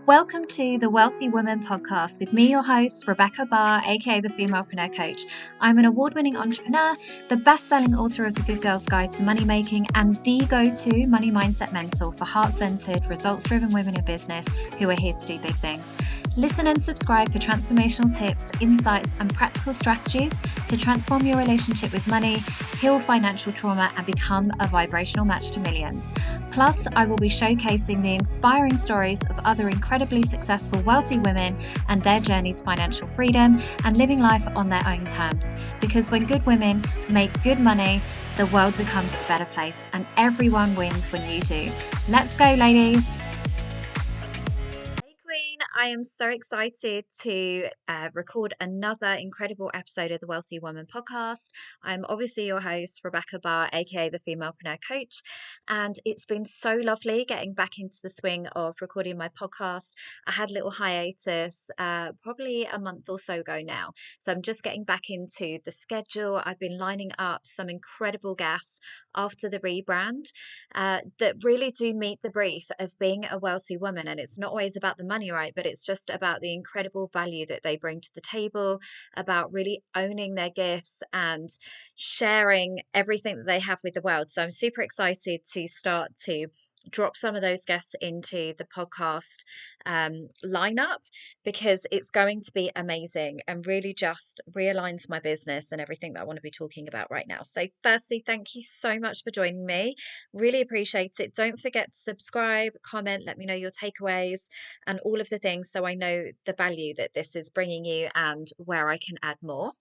Welcome to the Wealthy Woman podcast with me, your host, Rebecca Barr, aka the Femalepreneur Coach. I'm an award-winning entrepreneur, the best-selling author of The Good Girl's Guide to Money Making, and the go-to money mindset mentor for heart-centered, results-driven women in business who are here to do big things. Listen and subscribe for transformational tips, insights, and practical strategies to transform your relationship with money, heal financial trauma, and become a vibrational match to millions. Plus, I will be showcasing the inspiring stories of other incredibly successful wealthy women and their journey to financial freedom and living life on their own terms. Because when good women make good money, the world becomes a better place and everyone wins when you do. Let's go, ladies. Queen, I am so excited to record another incredible episode of the Wealthy Woman podcast. I'm obviously your host, Rebecca Barr, aka the Femalepreneur Coach, and it's been so lovely getting back into the swing of recording my podcast. I had a little hiatus probably a month or so ago now, so I'm just getting back into the schedule. I've been lining up some incredible guests after the rebrand that really do meet the brief of being a wealthy woman. And it's not always about the money, right? But it's just about the incredible value that they bring to the table, about really owning their gifts and sharing everything that they have with the world. So I'm super excited to start to drop some of those guests into the podcast lineup, because it's going to be amazing and really just realigns my business and everything that I want to be talking about right now. So firstly, thank you so much for joining me. Really appreciate it. Don't forget to subscribe, comment, let me know your takeaways and all of the things so I know the value that this is bringing you and where I can add more.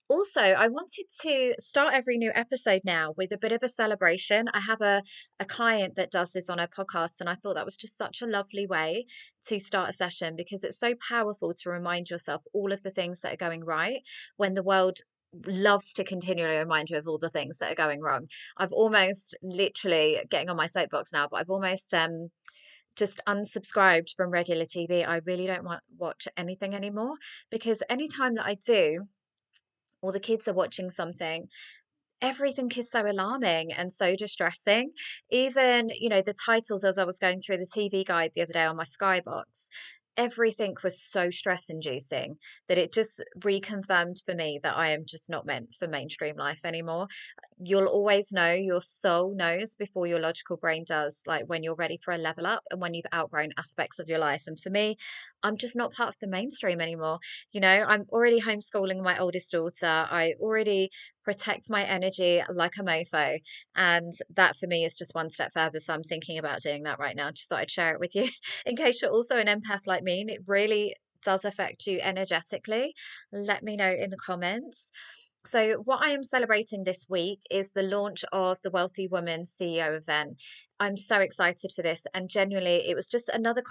Also, I wanted to start every new episode now with a bit of a celebration. I have a client that does this on her podcast, and I thought that was just such a lovely way to start a session, because it's so powerful to remind yourself all of the things that are going right when the world loves to continually remind you of all the things that are going wrong. I've almost literally getting on my soapbox now, but I've almost just unsubscribed from regular TV. I really don't want watch anything anymore, because anytime that I do, or the kids are watching something, everything is so alarming and so distressing. Even, the titles as I was going through the TV guide the other day on my Skybox, everything was so stress inducing that it just reconfirmed for me that I am just not meant for mainstream life anymore. You'll always know, your soul knows before your logical brain does, like when you're ready for a level up and when you've outgrown aspects of your life. And for me, I'm just not part of the mainstream anymore. I'm already homeschooling my oldest daughter. I already protect my energy like a mofo. And that for me is just one step further. So I'm thinking about doing that right now. Just thought I'd share it with you in case you're also an empath like me and it really does affect you energetically. Let me know in the comments. So, what I am celebrating this week is the launch of the Wealthy Woman CEO event. I'm so excited for this, and genuinely, it was just another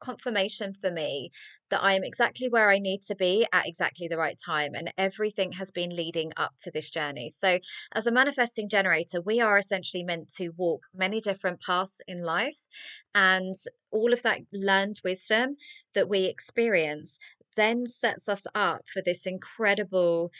confirmation for me that I am exactly where I need to be at exactly the right time, and everything has been leading up to this journey. So, as a manifesting generator, we are essentially meant to walk many different paths in life, and all of that learned wisdom that we experience then sets us up for this incredible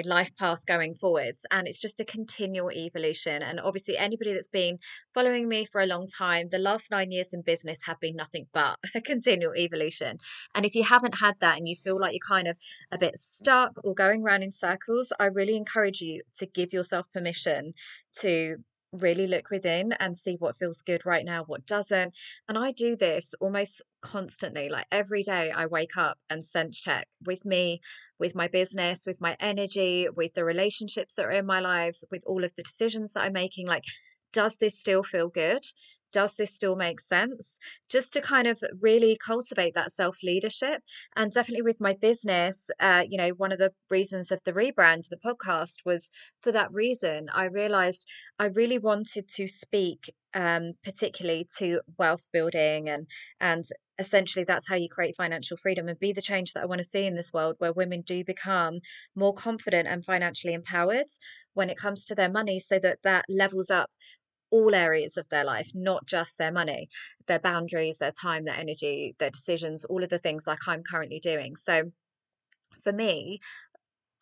life path going forwards. And it's just a continual evolution. And obviously, anybody that's been following me for a long time, the last 9 years in business have been nothing but a continual evolution. And if you haven't had that and you feel like you're kind of a bit stuck or going around in circles, I really encourage you to give yourself permission to really look within and see what feels good right now, what doesn't. And I do this almost constantly, like every day I wake up and sense check with me, with my business, with my energy, with the relationships that are in my lives, with all of the decisions that I'm making. Like, does this still feel good? Does this still make sense? Just to kind of really cultivate that self leadership. And definitely with my business, one of the reasons of the rebrand, the podcast, was for that reason. I realized I really wanted to speak particularly to wealth building, and essentially that's how you create financial freedom and be the change that I want to see in this world, where women do become more confident and financially empowered when it comes to their money, so that that levels up all areas of their life, not just their money, their boundaries, their time, their energy, their decisions, all of the things like I'm currently doing. So for me,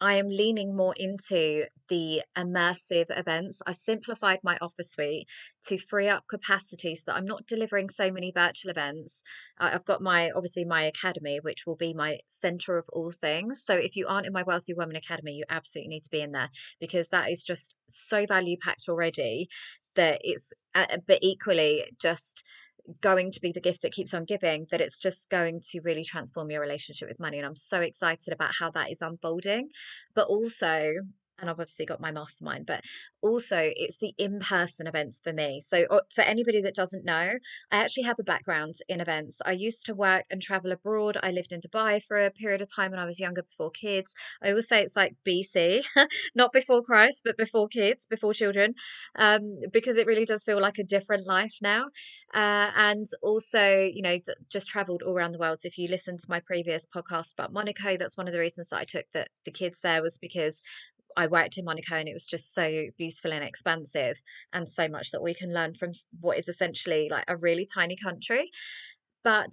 I am leaning more into the immersive events. I've simplified my offer suite to free up capacity so that I'm not delivering so many virtual events. I've got obviously my academy, which will be my center of all things. So if you aren't in my Wealthy Woman Academy, you absolutely need to be in there, because that is just so value packed already that but equally just going to be the gift that keeps on giving, that it's just going to really transform your relationship with money. And I'm so excited about how that is unfolding. But also, and I've obviously got my mastermind, but also it's the in-person events for me. So for anybody that doesn't know, I actually have a background in events. I used to work and travel abroad. I lived in Dubai for a period of time when I was younger, before kids. I always say it's like BC, not before Christ, but before kids, before children, because it really does feel like a different life now. And also, just traveled all around the world. So if you listen to my previous podcast about Monaco, that's one of the reasons that I took the kids there, was because I worked in Monaco and it was just so beautiful and expansive, and so much that we can learn from what is essentially like a really tiny country. But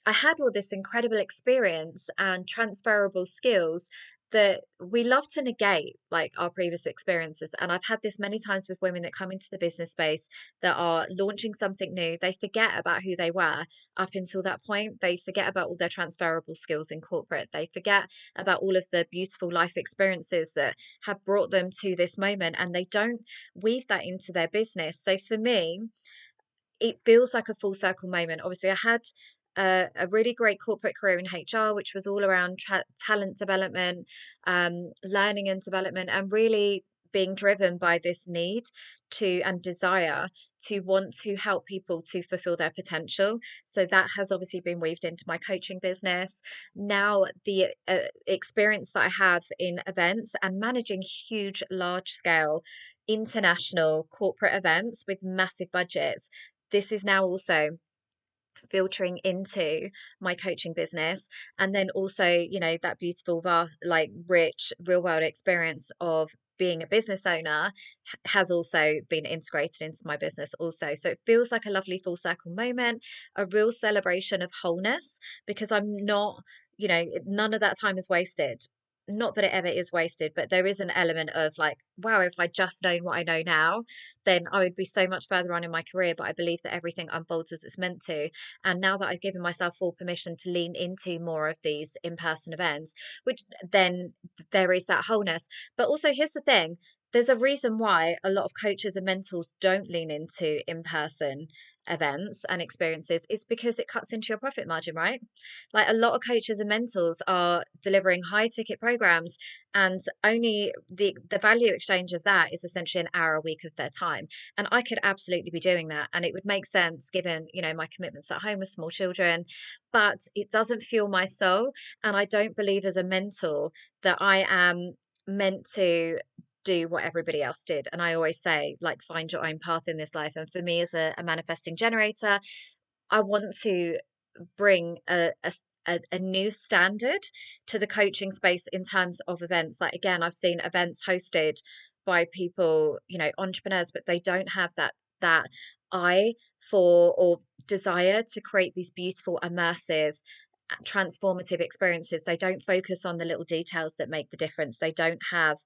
I had all this incredible experience and transferable skills that we love to negate, like our previous experiences. And I've had this many times with women that come into the business space that are launching something new. They forget about who they were up until that point. They forget about all their transferable skills in corporate. They forget about all of the beautiful life experiences that have brought them to this moment, and they don't weave that into their business. So for me, it feels like a full circle moment. Obviously, I had a really great corporate career in HR, which was all around talent development, learning and development, and really being driven by this need to and desire to want to help people to fulfill their potential. So that has obviously been weaved into my coaching business. Now, the experience that I have in events and managing huge, large scale international corporate events with massive budgets, this is now also filtering into my coaching business. And then also, that beautiful, vast, like rich real world experience of being a business owner has also been integrated into my business also. So it feels like a lovely full circle moment, a real celebration of wholeness, because I'm not, none of that time is wasted. Not that it ever is wasted, but there is an element of like, wow, if I just known what I know now, then I would be so much further on in my career. But I believe that everything unfolds as it's meant to. And now that I've given myself full permission to lean into more of these in-person events, which then there is that wholeness. But also, here's the thing, there's a reason why a lot of coaches and mentors don't lean into in-person events and experiences. It's because it cuts into your profit margin, right? Like, a lot of coaches and mentors are delivering high ticket programs, and only the value exchange of that is essentially an hour a week of their time. And I could absolutely be doing that, and it would make sense given, my commitments at home with small children, but it doesn't fuel my soul. And I don't believe as a mentor that I am meant to do what everybody else did. And I always say, like, find your own path in this life. And for me, as a manifesting generator, I want to bring a new standard to the coaching space in terms of events. Like, again, I've seen events hosted by people, entrepreneurs, but they don't have that eye for or desire to create these beautiful, immersive, transformative experiences. They don't focus on the little details that make the difference. They don't have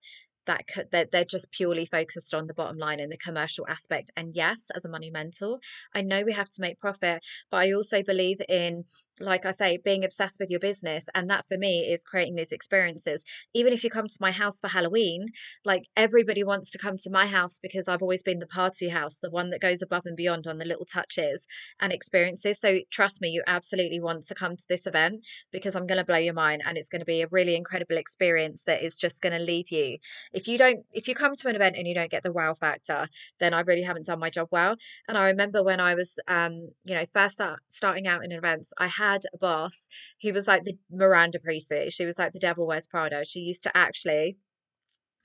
that, they're just purely focused on the bottom line and the commercial aspect. And yes, as a money mentor, I know we have to make profit, but I also believe in, like I say, being obsessed with your business. And that for me is creating these experiences. Even if you come to my house for Halloween, like, everybody wants to come to my house because I've always been the party house, the one that goes above and beyond on the little touches and experiences. So trust me, you absolutely want to come to this event, because I'm going to blow your mind, and it's going to be a really incredible experience that is just going to leave you. If you come to an event and you don't get the wow factor, then I really haven't done my job well. And I remember when I was, first starting out in events, I had a boss who was like the Miranda Priestly. She was like the devil wears Prada. She used to actually,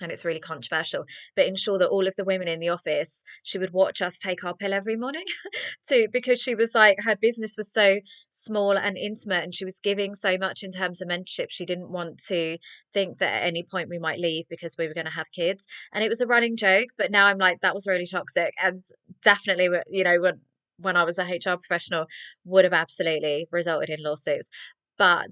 and it's really controversial, but ensure that all of the women in the office, she would watch us take our pill every morning too, because she was like, her business was so small and intimate, and she was giving so much in terms of mentorship. She didn't want to think that at any point we might leave because we were going to have kids. And it was a running joke, but now I'm like, that was really toxic, and definitely, when I was a HR professional, would have absolutely resulted in lawsuits. But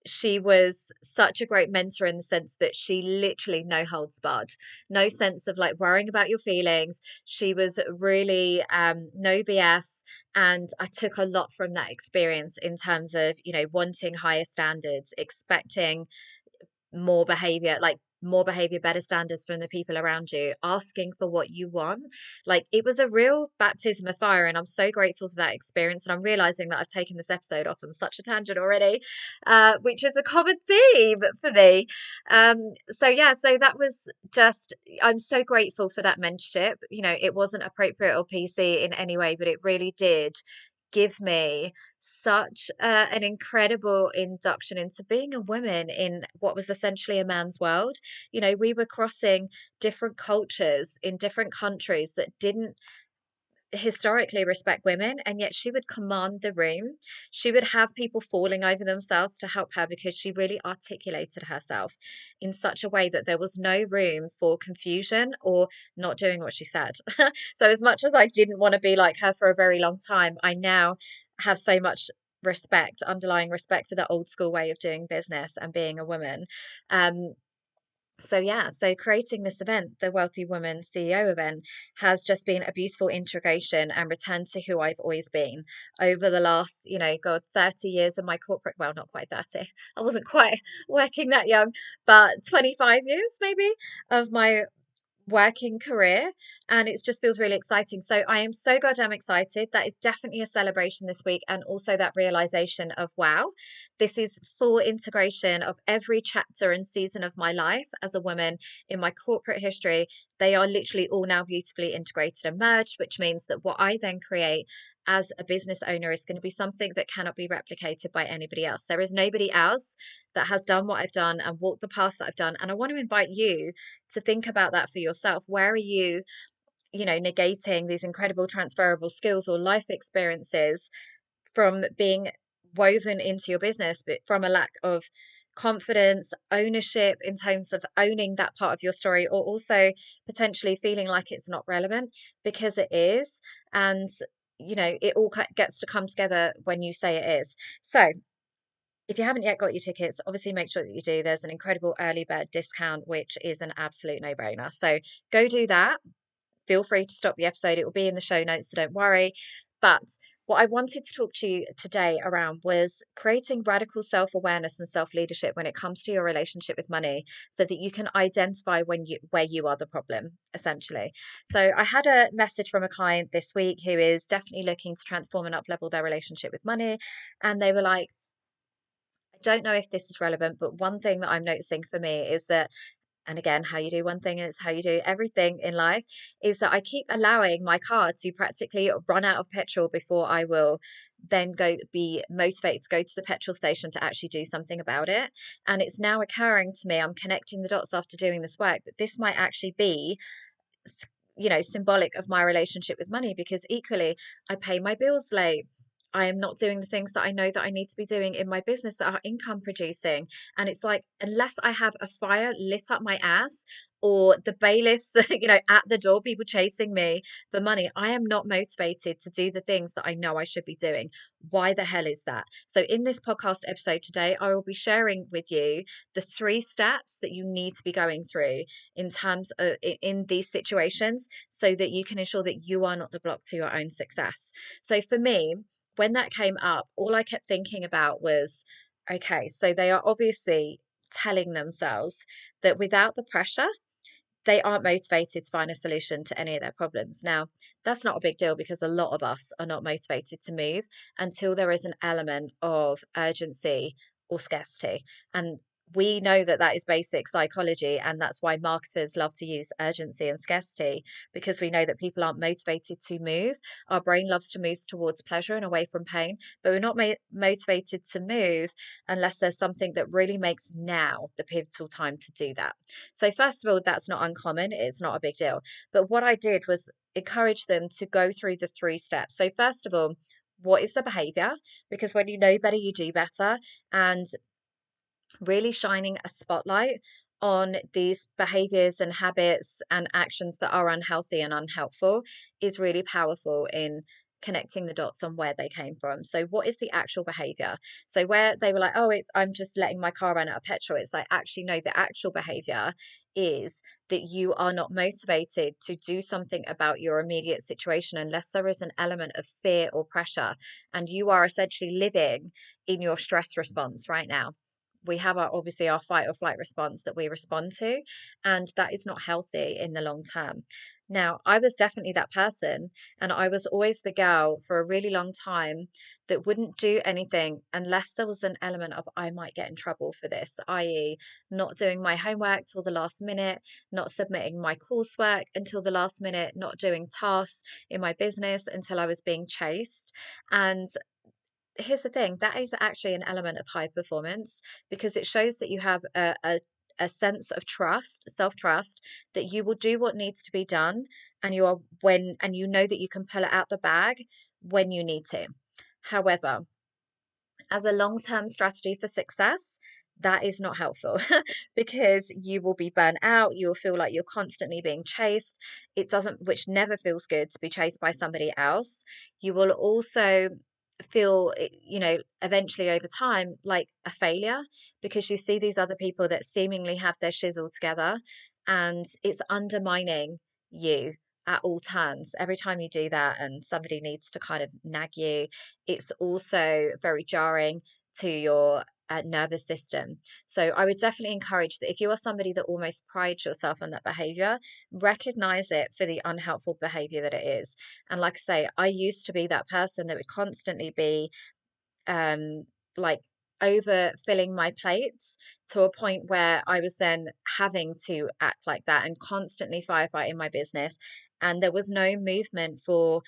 she was such a great mentor in the sense that she literally no holds barred, no sense of like worrying about your feelings. She was really no BS. And I took a lot from that experience in terms of, wanting higher standards, expecting more behavior, better standards from the people around you, asking for what you want. Like, it was a real baptism of fire, and I'm so grateful for that experience. And I'm realizing that I've taken this episode off on such a tangent already, which is a common theme for me. So yeah, so that was just, I'm so grateful for that mentorship. It wasn't appropriate or PC in any way, but it really did give me such an incredible induction into being a woman in what was essentially a man's world. We were crossing different cultures in different countries that didn't historically respect women, and yet she would command the room. She would have people falling over themselves to help her because she really articulated herself in such a way that there was no room for confusion or not doing what she said. So as much as I didn't want to be like her for a very long time, I now have so much underlying respect for the old school way of doing business and being a woman. So yeah, so creating this event, the Wealthy Woman CEO event, has just been a beautiful integration and return to who I've always been over the last, 30 years of my corporate, well, not quite 30. I wasn't quite working that young, but 25 years maybe of my working career, and it just feels really exciting. So I am so goddamn excited. That is definitely a celebration this week, and also that realization of, wow, this is full integration of every chapter and season of my life as a woman in my corporate history. They are literally all now beautifully integrated and merged, which means that what I then create as a business owner is going to be something that cannot be replicated by anybody else. There is nobody else that has done what I've done and walked the path that I've done. And I want to invite you to think about that for yourself. Where are you, negating these incredible transferable skills or life experiences from being woven into your business, but from a lack of confidence, ownership in terms of owning that part of your story, or also potentially feeling like it's not relevant because it is. And, it all gets to come together when you say it is. So, if you haven't yet got your tickets, obviously make sure that you do. There's an incredible early bird discount, which is an absolute no-brainer. So go do that. Feel free to stop the episode. It will be in the show notes, so don't worry. But what I wanted to talk to you today around was creating radical self-awareness and self-leadership when it comes to your relationship with money, so that you can identify where you are the problem, essentially. So I had a message from a client this week who is definitely looking to transform and up-level their relationship with money. And they were like, I don't know if this is relevant, but one thing that I'm noticing for me is that, and again, how you do one thing is how you do everything in life, is that I keep allowing my car to practically run out of petrol before I will then go be motivated to go to the petrol station to actually do something about it. And it's now occurring to me, I'm connecting the dots after doing this work, that this might actually be, symbolic of my relationship with money, because equally I pay my bills late. I am not doing the things that I know that I need to be doing in my business that are income producing. And it's like, unless I have a fire lit up my ass, or the bailiffs, at the door, people chasing me for money, I am not motivated to do the things that I know I should be doing. Why the hell is that? So in this podcast episode today, I will be sharing with you the 3 steps that you need to be going through in terms of in these situations, so that you can ensure that you are not the block to your own success. So for me, when that came up, all I kept thinking about was, okay, so they are obviously telling themselves that without the pressure, they aren't motivated to find a solution to any of their problems. Now, that's not a big deal, because a lot of us are not motivated to move until there is an element of urgency or scarcity. And we know that that is basic psychology, and that's why marketers love to use urgency and scarcity, because we know that people aren't motivated to move. Our brain loves to move towards pleasure and away from pain, but we're not motivated to move unless there's something that really makes now the pivotal time to do that. So first of all, that's not uncommon. It's not a big deal. But what I did was encourage them to go through the 3 steps. So first of all, what is the behavior? Because when you know better, you do better. And really shining a spotlight on these behaviors and habits and actions that are unhealthy and unhelpful is really powerful in connecting the dots on where they came from. So what is the actual behavior? So where they were like, oh, I'm just letting my car run out of petrol. It's like, actually, no, the actual behavior is that you are not motivated to do something about your immediate situation unless there is an element of fear or pressure. And you are essentially living in your stress response right now. We have obviously our fight or flight response that we respond to, and that is not healthy in the long term. Now, I was definitely that person, and I was always the girl for a really long time that wouldn't do anything unless there was an element of I might get in trouble for this, i.e., not doing my homework till the last minute, not submitting my coursework until the last minute, not doing tasks in my business until I was being chased. And here's the thing, that is actually an element of high performance, because it shows that you have a sense of trust, self-trust, that you will do what needs to be done, and you know that you can pull it out the bag when you need to. However, as a long-term strategy for success, that is not helpful because you will be burnt out. You will feel like you're constantly being chased. It doesn't, which never feels good to be chased by somebody else. You will also feel, eventually over time, like a failure, because you see these other people that seemingly have their shizzle together, and it's undermining you at all turns. Every time you do that and somebody needs to kind of nag you, it's also very jarring to your nervous system. So I would definitely encourage that if you are somebody that almost prides yourself on that behavior, recognize it for the unhelpful behavior that it is. And like I say, I used to be that person that would constantly be um, like overfilling my plates to a point where I was then having to act like that and constantly firefighting my business. And there was no movement for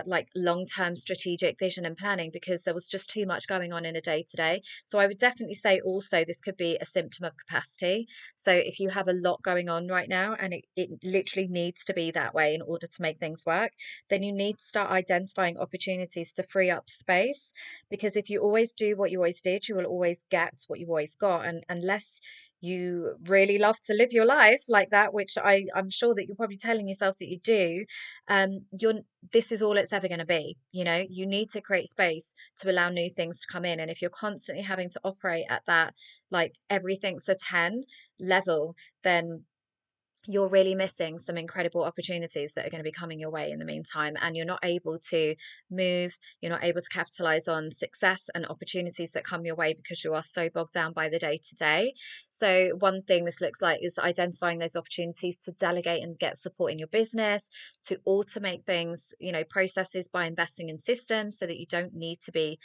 like long-term strategic vision and planning, because there was just too much going on in a day to day. So I would definitely say also this could be a symptom of capacity. So if you have a lot going on right now and it literally needs to be that way in order to make things work, then you need to start identifying opportunities to free up space. Because if you always do what you always did, you will always get what you always got. And unless you really love to live your life like that, which I'm sure that you're probably telling yourself that you do, you're this is all it's ever going to be. You need to create space to allow new things to come in. And if you're constantly having to operate at that, like everything's a 10 level, then you're really missing some incredible opportunities that are going to be coming your way in the meantime. And you're not able to move, you're not able to capitalize on success and opportunities that come your way because you are so bogged down by the day to day. So one thing this looks like is identifying those opportunities to delegate and get support in your business, to automate things, processes, by investing in systems so that you don't need to be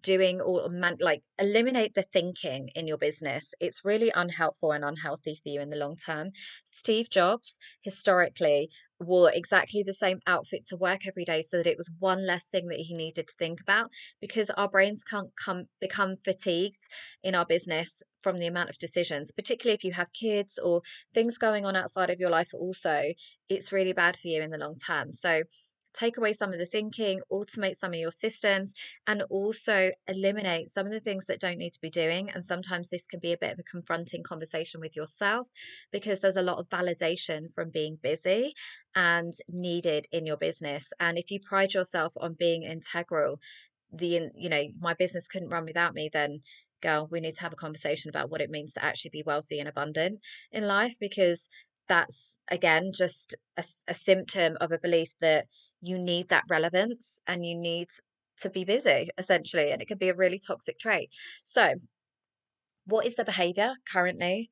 doing or like eliminate the thinking in your business. It's really unhelpful and unhealthy for you in the long term. Steve Jobs historically wore exactly the same outfit to work every day so that it was one less thing that he needed to think about, because our brains can't become fatigued in our business from the amount of decisions, particularly if you have kids or things going on outside of your life also. It's really bad for you in the long term. So take away some of the thinking, automate some of your systems, and also eliminate some of the things that don't need to be doing. And sometimes this can be a bit of a confronting conversation with yourself, because there's a lot of validation from being busy and needed in your business. And if you pride yourself on being integral, my business couldn't run without me, then girl, we need to have a conversation about what it means to actually be wealthy and abundant in life, because that's again just a symptom of a belief that you need that relevance and you need to be busy, essentially, and it can be a really toxic trait. So what is the behavior currently?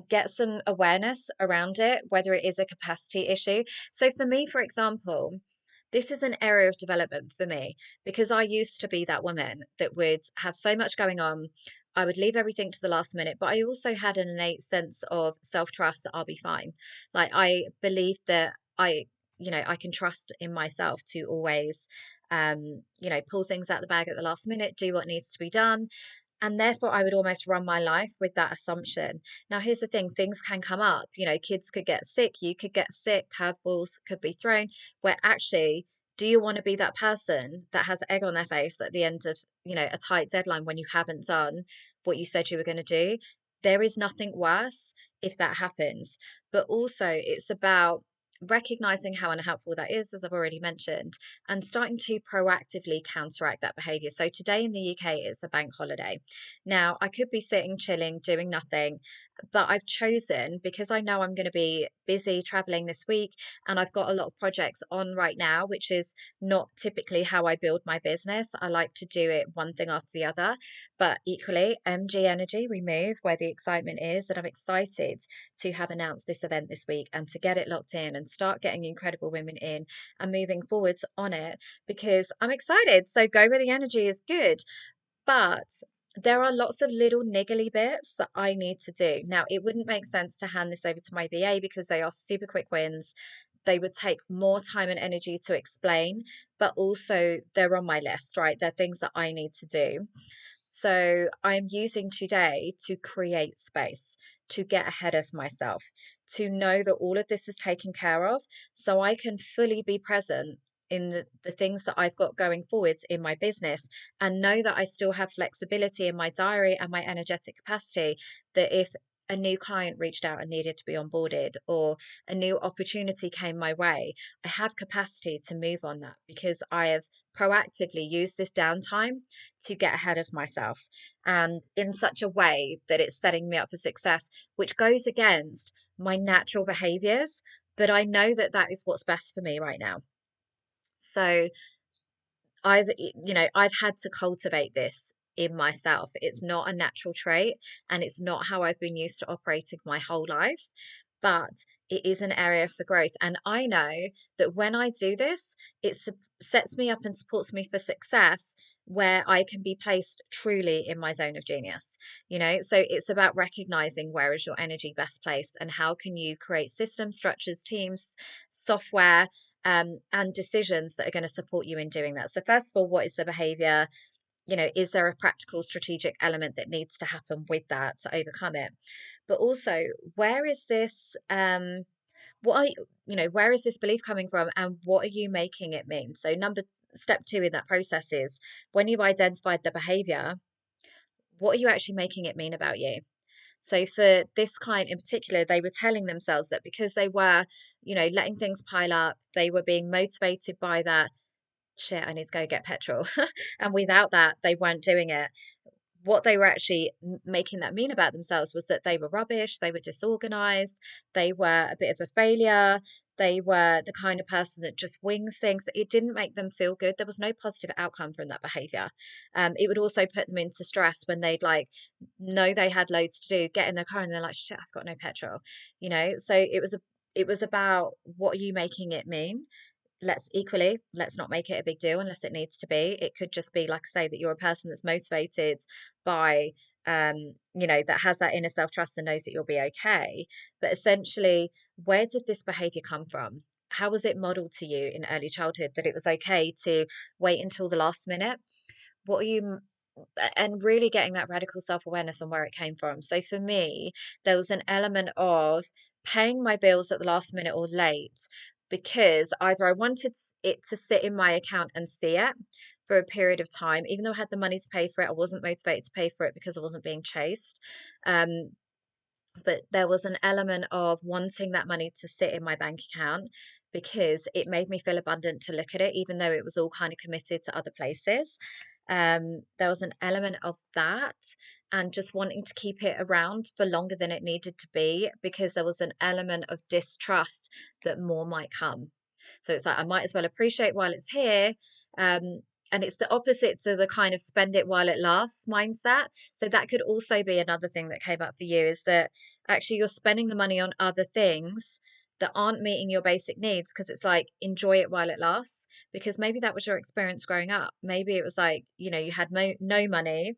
Get some awareness around it, whether it is a capacity issue. So for me, for example, this is an area of development for me, because I used to be that woman that would have so much going on. I would leave everything to the last minute, but I also had an innate sense of self-trust that I'll be fine. Like I believe that I can trust in myself to always, pull things out the bag at the last minute, do what needs to be done. And therefore, I would almost run my life with that assumption. Now, here's the thing, things can come up. Kids could get sick, you could get sick, curveballs could be thrown, where actually, do you want to be that person that has egg on their face at the end of, a tight deadline when you haven't done what you said you were going to do? There is nothing worse if that happens. But also, it's about recognizing how unhelpful that is, as I've already mentioned, and starting to proactively counteract that behavior. So today in the UK, it's a bank holiday. Now, I could be sitting, chilling, doing nothing, but I've chosen, because I know I'm going to be busy traveling this week and I've got a lot of projects on right now, which is not typically how I build my business. I like to do it one thing after the other, but equally, MG energy, we move where the excitement is, and I'm excited to have announced this event this week and to get it locked in and start getting incredible women in and moving forwards on it, because I'm excited. So go where the energy is good. But there are lots of little niggly bits that I need to do. Now, it wouldn't make sense to hand this over to my VA because they are super quick wins. They would take more time and energy to explain, but also they're on my list, right? They're things that I need to do. So I'm using today to create space, to get ahead of myself, to know that all of this is taken care of so I can fully be present in the things that I've got going forwards in my business, and know that I still have flexibility in my diary and my energetic capacity, that if a new client reached out and needed to be onboarded, or a new opportunity came my way, I have capacity to move on that because I have proactively used this downtime to get ahead of myself, and in such a way that it's setting me up for success, which goes against my natural behaviors. But I know that that is what's best for me right now. So I've had to cultivate this in myself. It's not a natural trait, and it's not how I've been used to operating my whole life, but it is an area for growth. And I know that when I do this, sets me up and supports me for success, where I can be placed truly in my zone of genius. So it's about recognizing where is your energy best placed and how can you create systems, structures, teams, software, and decisions that are going to support you in doing that. So first of all, what is the behavior? Is there a practical strategic element that needs to happen with that to overcome it? But also, where is this what are where is this belief coming from, and what are you making it mean? So step 2 in that process is, when you've identified the behavior, what are you actually making it mean about you? So for this client in particular, they were telling themselves that because they were, letting things pile up, they were being motivated by that. Shit, I need to go get petrol. And without that, they weren't doing it. What they were actually making that mean about themselves was that they were rubbish, they were disorganized, they were a bit of a failure, they were the kind of person that just wings things. It didn't make them feel good. There was no positive outcome from that behavior. It would also put them into stress when they'd know they had loads to do, get in their car and they're like, shit, I've got no petrol. So it was about, what are you making it mean? Let's not make it a big deal unless it needs to be. It could just be, like I say, that you're a person that's motivated by that has that inner self-trust and knows that you'll be okay. But essentially, where did this behavior come from? How was it modeled to you in early childhood that it was okay to wait until the last minute? What are you And really getting that radical self-awareness on where it came from. So for me, there was an element of paying my bills at the last minute or late because either I wanted it to sit in my account and see it for a period of time, even though I had the money to pay for it, I wasn't motivated to pay for it because I wasn't being chased. Um, but there was an element of wanting that money to sit in my bank account because it made me feel abundant to look at it, even though it was all kind of committed to other places. There was an element of that, and just wanting to keep it around for longer than it needed to be because there was an element of distrust that more might come. So it's like, I might as well appreciate while it's here. Um, and it's the opposite to the kind of spend it while it lasts mindset. So that could also be another thing that came up for you, is that actually you're spending the money on other things that aren't meeting your basic needs, because it's like, enjoy it while it lasts. Because maybe that was your experience growing up. Maybe it was like, you had no money,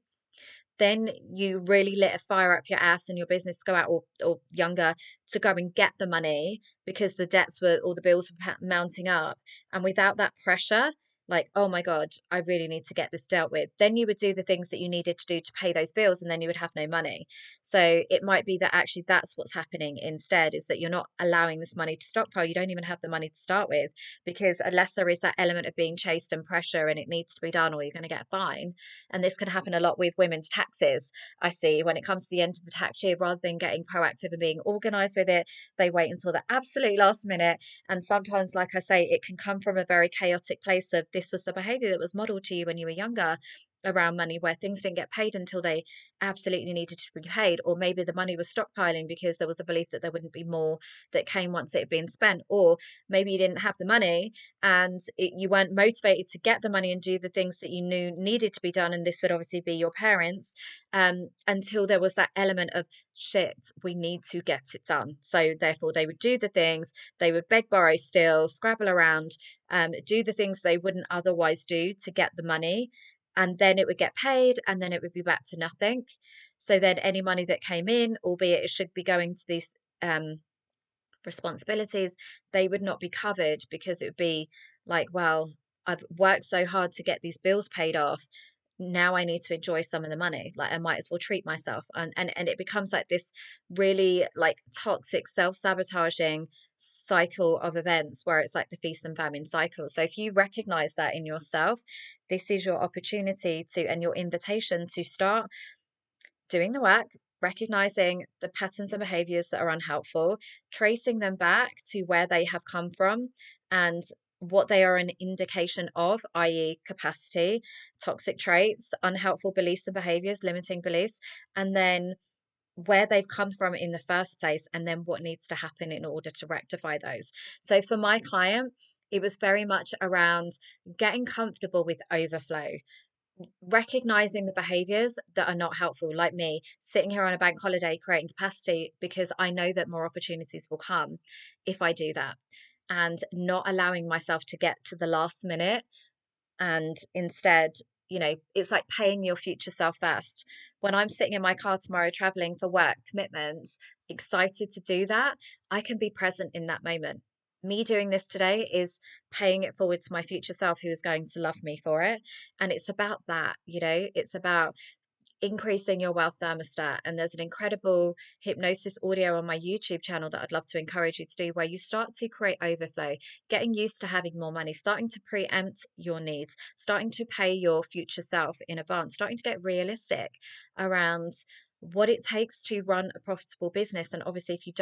then you really lit a fire up your ass and your business to go out, or younger, to go and get the money because the debts were, or the bills were mounting up. And without that pressure, like, oh my God, I really need to get this dealt with. Then you would do the things that you needed to do to pay those bills, and then you would have no money. So it might be that actually that's what's happening instead, is that you're not allowing this money to stockpile. You don't even have the money to start with, because unless there is that element of being chased and pressure and it needs to be done, or you're going to get fined. And this can happen a lot with women's taxes. I see when it comes to the end of the tax year, rather than getting proactive and being organized with it, they wait until the absolute last minute. And sometimes, like I say, it can come from a very chaotic place of, this was the behavior that was modeled to you when you were younger around money, where things didn't get paid until they absolutely needed to be paid, or maybe the money was stockpiling because there was a belief that there wouldn't be more that came once it had been spent, or maybe you didn't have the money and you weren't motivated to get the money and do the things that you knew needed to be done, and this would obviously be your parents, until there was that element of, shit, we need to get it done. So therefore they would do the things, they would beg, borrow, steal, scrabble around, do the things they wouldn't otherwise do to get the money, and then it would get paid, and then it would be back to nothing. So then any money that came in, albeit it should be going to these responsibilities, they would not be covered, because it would be like, well, I've worked so hard to get these bills paid off. Now I need to enjoy some of the money. Like, I might as well treat myself. And it becomes like this really like toxic, self-sabotaging cycle of events, where it's like the feast and famine cycle. So if you recognize that in yourself, this is your opportunity to, and your invitation to start doing the work, recognizing the patterns and behaviors that are unhelpful, tracing them back to where they have come from and what they are an indication of, i.e., capacity, toxic traits, unhelpful beliefs and behaviors, limiting beliefs, and then where they've come from in the first place, and then what needs to happen in order to rectify those. So for my client, it was very much around getting comfortable with overflow, recognizing the behaviors that are not helpful, like me sitting here on a bank holiday creating capacity because I know that more opportunities will come if I do that, and not allowing myself to get to the last minute. And instead, it's like paying your future self first. When I'm sitting in my car tomorrow traveling for work commitments, excited to do that, I can be present in that moment. Me doing this today is paying it forward to my future self, who is going to love me for it. And it's about that, it's about increasing your wealth thermostat. And there's an incredible hypnosis audio on my YouTube channel that I'd love to encourage you to do, where you start to create overflow, getting used to having more money, starting to preempt your needs, starting to pay your future self in advance, starting to get realistic around what it takes to run a profitable business. And obviously, if you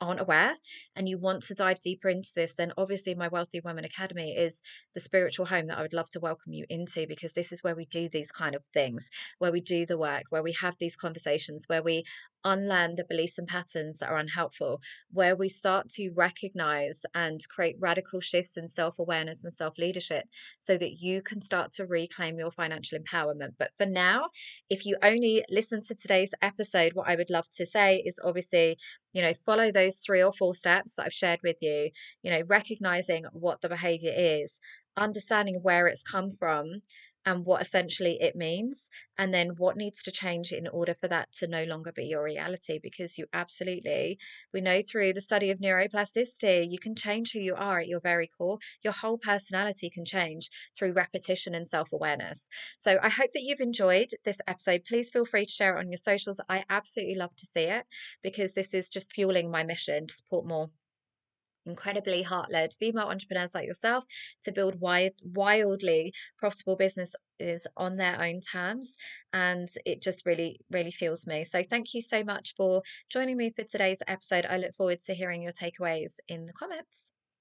aren't aware and you want to dive deeper into this, then obviously my Wealthy Women Academy is the spiritual home that I would love to welcome you into, because this is where we do these kind of things, where we do the work, where we have these conversations, where we unlearn the beliefs and patterns that are unhelpful, where we start to recognize and create radical shifts in self-awareness and self-leadership, so that you can start to reclaim your financial empowerment. But for now, if you only listen to today's episode, what I would love to say is, obviously, follow those 3 or 4 steps that I've shared with you, recognizing what the behavior is, understanding where it's come from and what essentially it means, and then what needs to change in order for that to no longer be your reality. Because we know through the study of neuroplasticity, you can change who you are at your very core. Your whole personality can change through repetition and self-awareness. So I hope that you've enjoyed this episode. Please feel free to share it on your socials. I absolutely love to see it, because this is just fueling my mission to support more incredibly heart-led female entrepreneurs like yourself to build wildly profitable businesses on their own terms. And it just really, really fuels me. So thank you so much for joining me for today's episode. I look forward to hearing your takeaways in the comments.